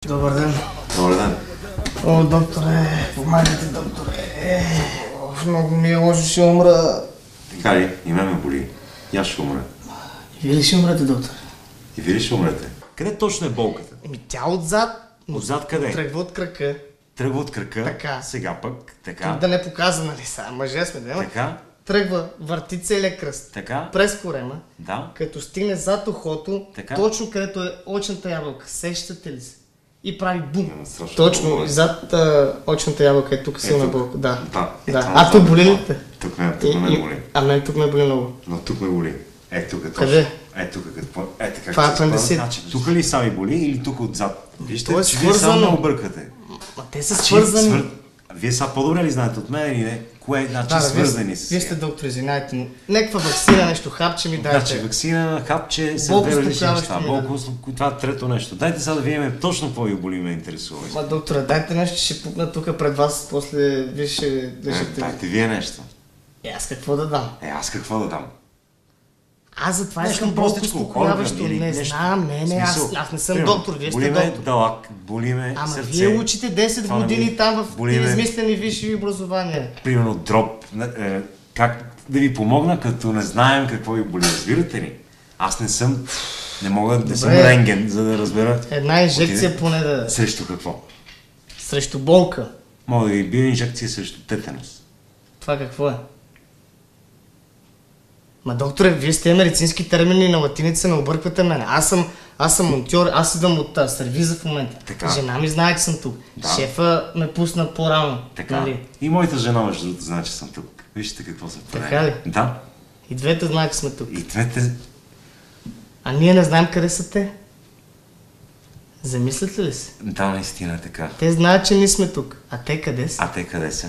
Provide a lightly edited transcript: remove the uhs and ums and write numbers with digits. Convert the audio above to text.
Добър ден. Добър ден. О, докторе, помагайте, докторе. Много ми е лошо, ще умра. Така ли? И мен ме боли. И аз ще умра. И вие ли ще умрете, доктор? И вие ли ще умрете? Къде точно е болката? Тя отзад. Отзад къде? Тръгва от крака. Тръгва от крака. Така. Сега пък. Така. Тук да не показва, нали са? Мъже сме, да? Така. Тръгва, върти целият кръст. Така. През корема. Да. Като стигне зад ухото, Така. точно където е очната ябълка. Сещате ли се? И прави бум. Страшно Точно, много и зад очната ябълка е тук силна болка. Да. Да. А тук боли ли те? Тук ме боли. А мен тук ме боли много. Но тук ме боли. Тук точно. Къде? Тук какво? Така. Това е апендицит. Значи, тук ли са ви боли или тук отзад? Вижте, То е че вие само свързано. ме обърквате. Ма те са свързани. Вие са по-добре ли знаете от мен или не? Кое значи свързани с? Вие сте доктор, извинайте, но някаква ваксина, нещо, хапче ми дайте. Значи ваксина, хапче, са Болко две различни успокояващо неща. ми Болко, това е трето нещо. Дайте сега да видим точно какво ви боли, ме интересува. Ма доктора, дайте нещо, ще пукна тук пред вас, после вие ще лежите. Дайте вие нещо. Аз какво да дам? Аз какво да дам? Аз затова Нещо искам болко простичко, успокояващо. орган или Не нещо. знам, не, аз не съм Примерно, доктор, вие сте боли ме доктор. дълъг, боли ме Ама сърце. вие учите 10 Това не години ми- там в боли ме- измислени висши образования. Примерно дроп. Как да ви помогна, като не знаем какво ви боли? Разбирате ли? Аз не мога да съм рентген, за да разбера. Една инжекция поне да... Срещу какво? Срещу болка. Мога да ви бия инжекция срещу тетанус. Това какво е? Ма докторе, вие сте медицински термини на латиница, не обърквате мене. Аз съм монтьор, аз идвам от сервиза в момента. Така. Жена ми знае, че съм тук. Да. Шефа ме пусна по-рано. Така. Нали? И моята жена, между другото, знае, че съм тук. Вижте какво се прави. Така ли? Да. И двете знаят, че сме тук. И двете... А ние не знаем къде са те. Замисляте ли се? Да, наистина е така. Те знаят, че ние сме тук. А те къде са? А те къде са?